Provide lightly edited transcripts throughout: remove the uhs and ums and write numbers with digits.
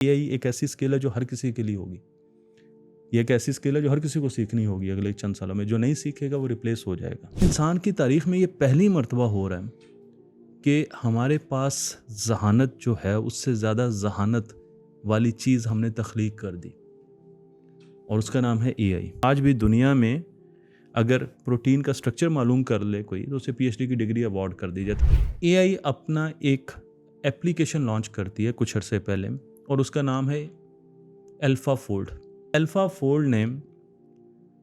AI एक ऐसी skill है जो हर किसी के लिए होगी। ये एक ऐसी स्किल है जो हर किसी को सीखनी होगी अगले चंद सालों में। जो नहीं सीखेगा वो रिप्लेस हो जाएगा। इंसान की तारीख में ये पहली मर्तबा हो रहा है कि हमारे पास ज़हानत जो है उससे ज़्यादा ज़हानत वाली चीज़ हमने तख्लीक कर दी और उसका नाम है एआई। आज भी दुनिया में अगर प्रोटीन का स्ट्रक्चर मालूम कर ले कोई तो उसे पीएचडी की डिग्री अवार्ड कर दी जाती है। एआई अपना एक एप्लीकेशन लॉन्च करती है कुछ अरसे पहले और उसका नाम है अल्फाफोल्ड। अल्फाफोल्ड ने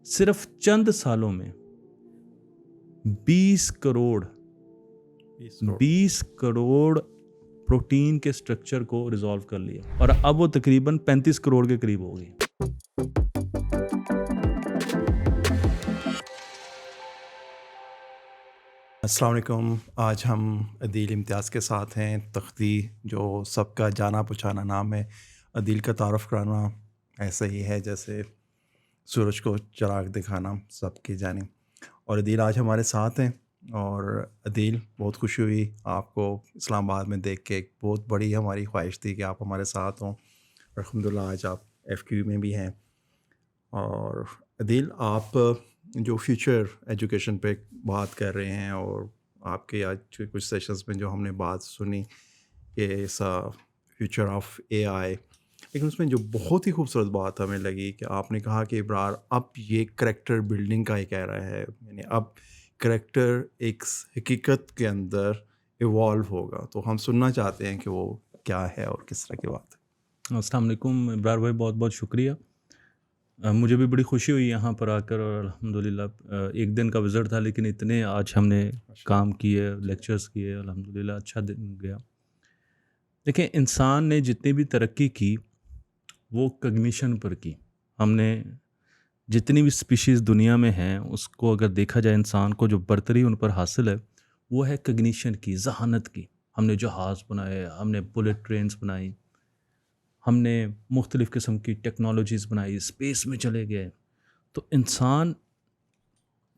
सिर्फ चंद सालों में 20 करोड़ प्रोटीन के स्ट्रक्चर को रिजॉल्व कर लिया और अब वो तकरीबन 35 करोड़ के करीब हो गई। अस्सलाम वालेकुम। आज हम अदील इम्तियाज़ के साथ हैं। तख्ती जो सबका जाना पहचाना नाम है। अदील का तारुफ़ कराना ऐसा ही है जैसे सूरज को चिराग दिखाना सबकी जानी। और अदील आज हमारे साथ हैं और अदील बहुत खुशी हुई आपको इस्लामाबाद में देख के। एक बहुत बड़ी हमारी ख्वाहिश थी कि आप हमारे साथ हों। अल्हम्दुलिल्लाह आज आप FQ में भी हैं। और अदील आप जो फ्यूचर एजुकेशन पे बात कर रहे हैं और आपके आज के कुछ सेशंस में जो हमने बात सुनी कि ऐसा फ्यूचर ऑफ AI, लेकिन उसमें जो बहुत ही खूबसूरत बात हमें लगी कि आपने कहा कि इब्रार अब ये करैक्टर बिल्डिंग का एक एरा है, यानी अब करैक्टर एक हकीकत के अंदर इवॉल्व होगा। तो हम सुनना चाहते हैं कि वो क्या है और किस तरह की बात है। अस्सलाम वालेकुम इब्रार भाई, बहुत बहुत शुक्रिया। मुझे भी बड़ी खुशी हुई यहाँ पर आकर और अल्हम्दुलिल्लाह एक दिन का विज़िट था लेकिन इतने आज हमने काम किए, लेक्चर्स किए, अल्हम्दुलिल्लाह अच्छा दिन गया। देखिए, इंसान ने जितनी भी तरक्की की वो कॉग्निशन पर की। हमने जितनी भी स्पीशीज़ दुनिया में हैं उसको अगर देखा जाए, इंसान को जो बर्तरी उन पर हासिल है वो है कॉग्निशन की, ज़हानत की। हमने जहाज़ बनाए, हमने बुलेट ट्रेन्स बनाई, हमने मुख्तलिफ़ किस्म की टेक्नोलॉजीज़ बनाई, स्पेस में चले गए। तो इंसान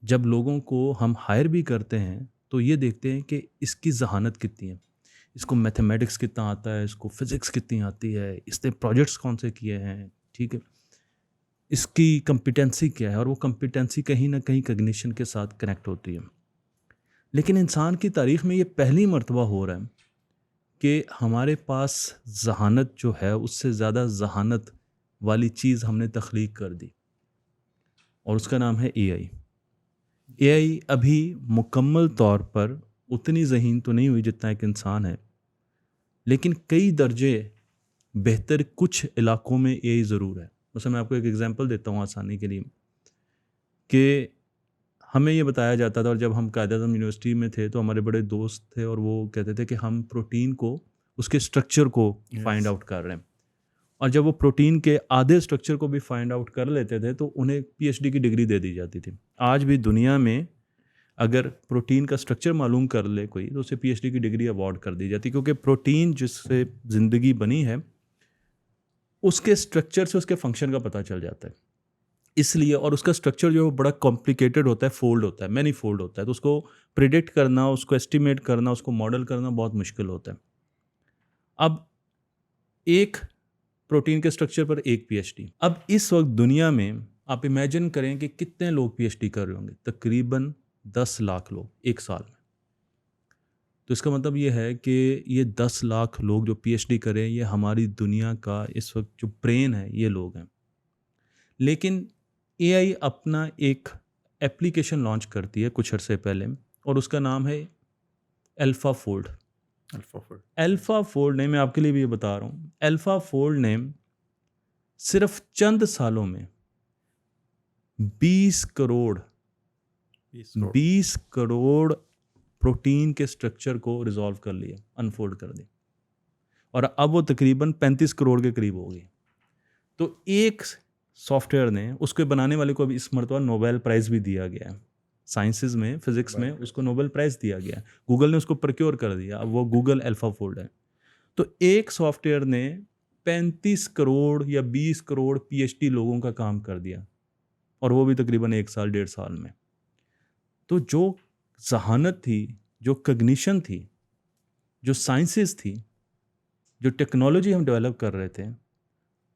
जब लोगों को हम हायर भी करते हैं तो ये देखते हैं कि इसकी ज़हानत कितनी है, इसको मैथमेटिक्स कितना आता है, इसको फ़िज़िक्स कितनी आती है, इसने प्रोजेक्ट्स कौन से किए हैं, ठीक है, इसकी कॉम्पिटेंसी क्या है। और वो कॉम्पिटेंसी कहीं ना कहीं कॉग्निशन के साथ कनेक्ट होती है। लेकिन इंसान की तारीख़ में ये पहली मर्तबा हो रहा है कि हमारे पास ज़हानत जो है उससे ज़्यादा ज़हानत वाली चीज़ हमने तख्लीक कर दी और उसका नाम है एआई। एआई अभी मुकम्मल तौर पर उतनी ज़हीन तो नहीं हुई जितना एक इंसान है, लेकिन कई दर्जे बेहतर कुछ इलाकों में एआई ज़रूर है। मतलब मैं आपको एक एग्जांपल देता हूँ आसानी के लिए कि हमें ये बताया जाता था, और जब हम कायद-ए-आज़म यूनिवर्सिटी में थे तो हमारे बड़े दोस्त थे और वो कहते थे कि हम प्रोटीन को, उसके स्ट्रक्चर को फाइंड आउट कर रहे हैं। और जब वो प्रोटीन के आधे स्ट्रक्चर को भी फाइंड आउट कर लेते थे तो उन्हें पीएचडी की डिग्री दे दी जाती थी। आज भी दुनिया में अगर प्रोटीन का स्ट्रक्चर मालूम कर ले कोई तो उसे पीएचडी की डिग्री अवार्ड कर दी जाती है, क्योंकि प्रोटीन जिससे ज़िंदगी बनी है उसके स्ट्रक्चर से उसके फंक्शन का पता चल जाता है। इसलिए, और उसका स्ट्रक्चर जो बड़ा कॉम्प्लिकेटेड होता है, फोल्ड होता है, मैनी फोल्ड होता है, तो उसको प्रिडिक्ट करना, उसको एस्टिमेट करना, उसको मॉडल करना बहुत मुश्किल होता है। अब एक प्रोटीन के स्ट्रक्चर पर एक पीएचडी। अब इस वक्त दुनिया में आप इमेजिन करें कि कितने लोग पीएचडी कर रहे होंगे। तकरीबन 10 लाख लोग एक साल में। तो इसका मतलब ये है कि ये 10 लाख लोग जो पीएचडी करें, ये हमारी दुनिया का इस वक्त जो ब्रेन है ये लोग हैं। लेकिन एआई अपना एक एप्लीकेशन लॉन्च करती है कुछ अरसे पहले और उसका नाम है अल्फाफोल्ड। अल्फाफोल्ड ने, मैं आपके लिए भी ये बता रहा हूँ, अल्फाफोल्ड ने सिर्फ चंद सालों में 20 करोड़ प्रोटीन के स्ट्रक्चर को रिजॉल्व कर लिया, अनफोल्ड कर दिया और अब वो तकरीबन 35 करोड़ के करीब हो गई। तो एक सॉफ्टवेयर ने, उसके बनाने वाले को अभी इस मरतबा नोबेल प्राइज़ भी दिया गया है साइंसेस में, फिजिक्स में उसको नोबेल प्राइज़ दिया गया है। गूगल ने उसको प्रोक्योर कर दिया, अब वो गूगल अल्फाफोल्ड है। तो एक सॉफ्टवेयर ने 35 करोड़ या 20 करोड़ पीएचडी लोगों का काम कर दिया और वो भी तकरीबन 1 साल 1.5 साल में। तो जो ज़हानत थी, जो कॉग्निशन थी, जो साइंसेस थी, जो टेक्नोलॉजी हम डेवलप कर रहे थे,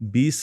20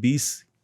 20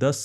10